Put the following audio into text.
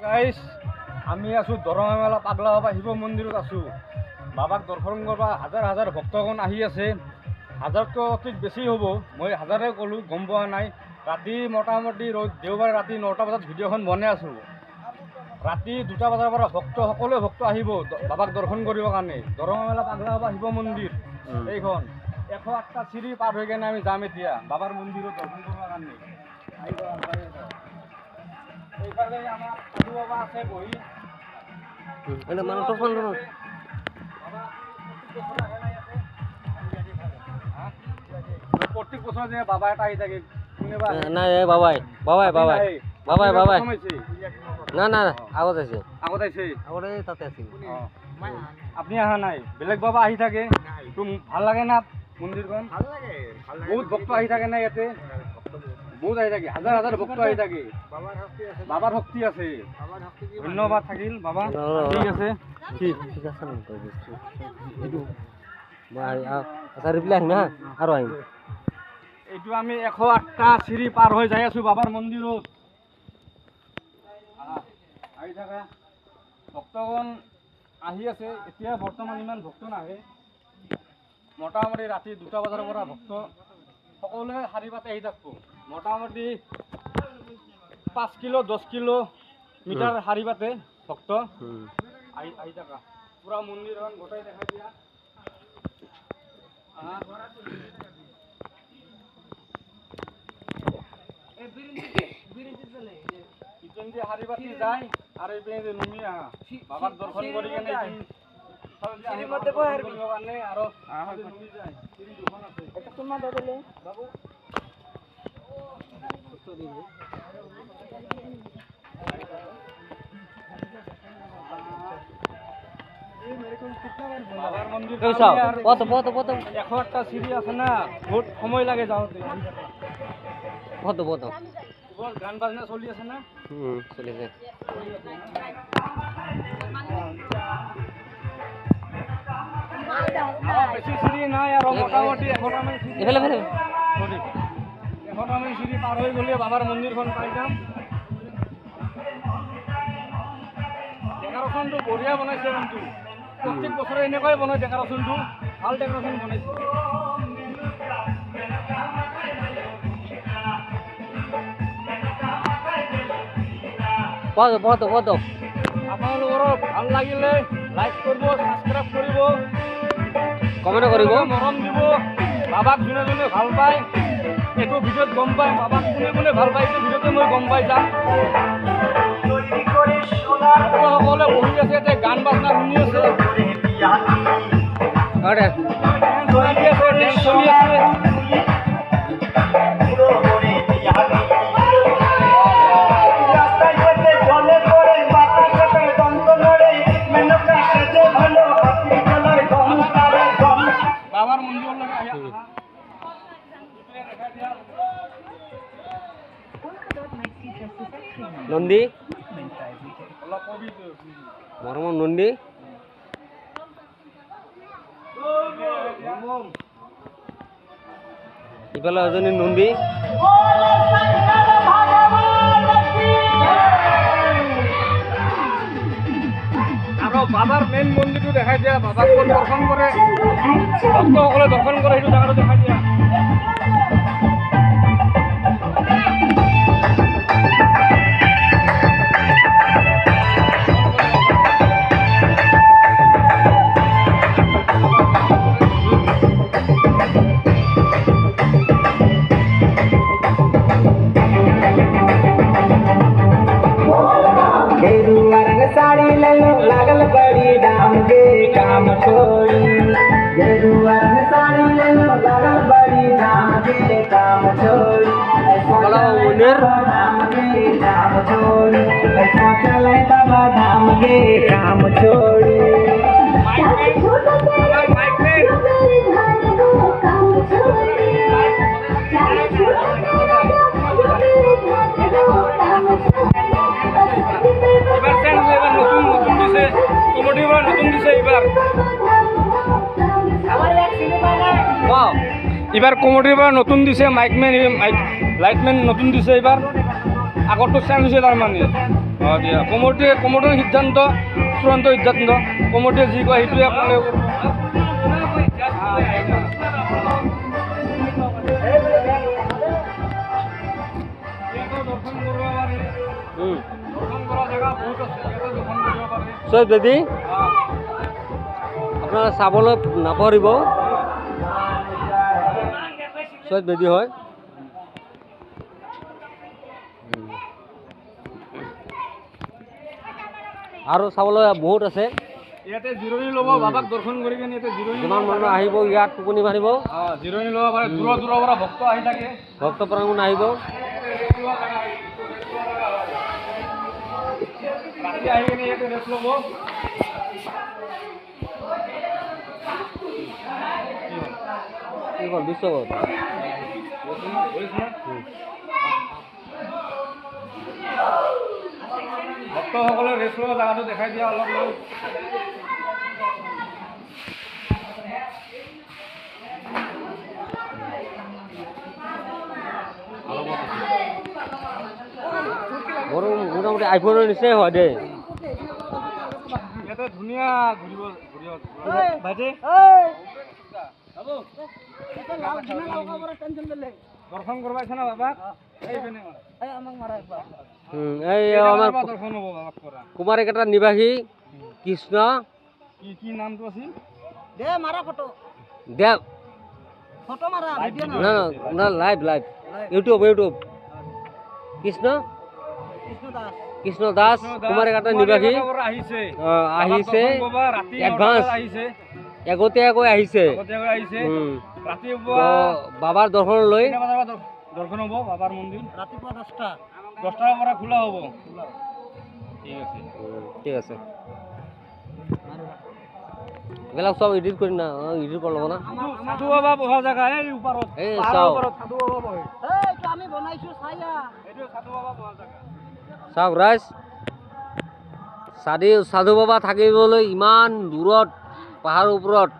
Guys আমি আছো দৰঙা মেলা পাগলা বাবা শিৱ মন্দিৰত আছো। বাবাক দৰ্শন কৰিব হাজাৰ হাজাৰ ভক্তগণ আহি আছে। হাজাৰতকৈ অধিক বেছি হ'ব, মই হাজাৰে ক'লোঁ, গম পোৱা নাই। ৰাতি মোটামুটি দেওবাৰে ৰাতি 9টা বজাত ভিডিঅ'খন বনাই আছোঁ। ৰাতি 2টা বজাৰ পৰা সকলোৱে ভক্ত আহিব বাবাক দৰ্শন কৰিবৰ কাৰণে। দৰঙা মেলা পাগলা বাবা শিৱ মন্দিৰ এইখন 108টা চিৰি পাৰ হৈ কেনে আমি যাম এতিয়া বাবাৰ মন্দিৰত দৰ্শন কৰিবৰ কাৰণে। এইফালে আমাৰ সাধু বাবা আছে বহি। প্ৰত্যেক বছৰ যে বাবা এটা আহি থাকে নাই বাবাই বাবাই বাবাই বাবাই বাবাই না না আগত আছে আগতে তাতে আছিল। আপুনি অহা নাই, বেলেগ বাবা আহি থাকে। ভাল লাগে না মন্দিৰখন? বহুত ভক্ত আহি থাকে না ইয়াতে, বহুত আহি থাকে, হাজাৰ হাজাৰ ভক্ত আহি থাকে। বাবাৰ শক্তি আছে। ধন্যবাদ থাকিল বাবা। ঠিক আছে ঠিক আছে ৰিপ্লাই আহিম হা আৰু আহিম। এইটো আমি 108টা চিৰি পাৰ হৈ যাই আছো বাবাৰ মন্দিৰত। আহি থাকা ভক্তগণ আহি আছে। এতিয়া বৰ্তমান ইমান ভক্ত নাহে, মোটামুটি ৰাতি 2টা বজাৰ পৰা ভক্ত সকলোৱে শাৰী পাতি আহি থাকিব। মোটামুটি 5 কিলো 10 কিলোমিটাৰ শাৰী পাতে ভক্ত আহি থাকা। পুৰা মন্দিৰখন গোটাই দেখাই দিয়া। শাৰী পাতি যায় আৰু এইপিনে নুমি আহা বাবাক দৰ্শন কৰি কেনে আৰু নুমি যায়। চিৰি দুখন আছে বাবু। বাবাৰ মন্দিৰ 108টা চিৰি আছে না, বহুত সময় লাগে যাওঁতে। গান বাজনা চলি আছে না? চলি আছে। বেছি চিৰি নাই আৰু মোটামুটি 100টামান চিৰি পাৰ হৈ গ'লে বাবাৰ মন্দিৰখন পাই যাম। ডেক'ৰেশ্যনটো বঢ়িয়া বনাইছে, কিন্তু প্ৰত্যেক বছৰে এনেকুৱাই বনায় ডেক'ৰেশ্যনটো, ভাল ডেক'ৰেশ্যন বনাইছে। আপোনালোকৰ ভাল লাগিলে লাইক কৰিব, ছাবস্ক্ৰাইব কৰিব, কমেণ্ট কৰিব, মৰম দিব। বাবাক যোনে যোনে ভাল পায় এইটো ভিডিঅ'ত গম পায়, বাবাক কোনে কোনে ভাল পায় এইটো ভিডিঅ'তে মই গম পাই যাম। সকলোৱে বহি আছে, এতিয়া গান বাজনা শুনি আছে, ডেন্স চলি আছে। বাবার মন্দির নন্দী মৰমৰ নন্দী ইফালে এজনী নন্দী। আৰু বাবাৰ মেইন মন্দিৰটো দেখাই দিয়া, বাবাক দৰ্শন কৰে ভক্তসকলে দৰ্শন কৰে, সেইটো জেগাটো দেখাই দিয়া। साड़ी लो लागल बड़ी दाम के काम छोड़ी, गेरुआ साड़ी लो लागल बड़ी दाम के काम छोड़ी, दाम के काम छोड़ी, चले तब दाम के काम छोड़ी। এবার কমিটির পৰা নতুন দিছে লাইটমেন নতুন দিছে, এবাৰ আগৰটো চেঞ্জ হৈছে তাৰমানে। অঁ দিয়া কমিটিৰ সিদ্ধান্ত চূড়ান্ত সিদ্ধান্ত কমিটিয়ে যি কয় সেইটোৱে আপোনালোকে দৰ্শন কৰিব পাৰে দৰ্শন কৰা জেগা বহুত আছে ইয়াতে দৰ্শন কৰিব পাৰে চব যদি আপনাৰা চাবলৈ নাপাহৰিব চব বেদি হয় আৰু চাবলৈ বহুত আছে ইয়াতে জিৰণি ল'ব বাবাক দৰ্শন কৰি কিনে ইয়াতে জিৰণি যিমান মানুহ আহিব ইয়াত টোপনি মাৰিব জিৰণি ল'ব পাৰে দূৰৰ পৰা ভক্ত আহি থাকে ভক্ত প্ৰাঙ্গণ আহিব ৰাতি আহি কিনে ইয়াতে ৰেষ্ট ল'ব কি কল বিশ্বকত ভক্তসকলে ৰেষ্ট লোৱা জেগাটো দেখাই দিয়া অলপ বড় মোটামুটি আইফোনেৰ নিশ্চয় হয় দে ইয়াতে ধুনীয়া ঘূৰিব ভাইটি দৰ্শন কৰিব আহিছে না বাবাক এই আমাৰ দৰ্শন হ'ব বাবাক কৰা কুমাৰীকেইটাৰ নিবাসী কৃষ্ণ কি নামটো আছিল দেৱ না না লাইভ ইউটিউব কৃষ্ণ দাস কুমাৰীকেইটাৰ নিবাসী আহিছে এডভান্স আগতীয়াকৈ আহিছে ৰাতিপুৱা বাবাৰ দৰ্শন লৈ দৰ্শন হ'ব বাবাৰ মন্দিৰ ৰাতিপুৱা 10টাৰ পৰা খোলা হ'ব ঠিক আছে এবিলাক সব এডিট কৰি না এডিট কৰি ল'ব না সাধু বাবা বহা জেগা এই ওপৰত এই চাও সাধু বাবা বহে আমি বনাইছো ছায়া এইটো সাধু বাবা বহা জেগা চাওক ৰাইজ সাধু বাবা থাকিবলৈ ইমান দূৰত পাহাৰৰ ওপৰত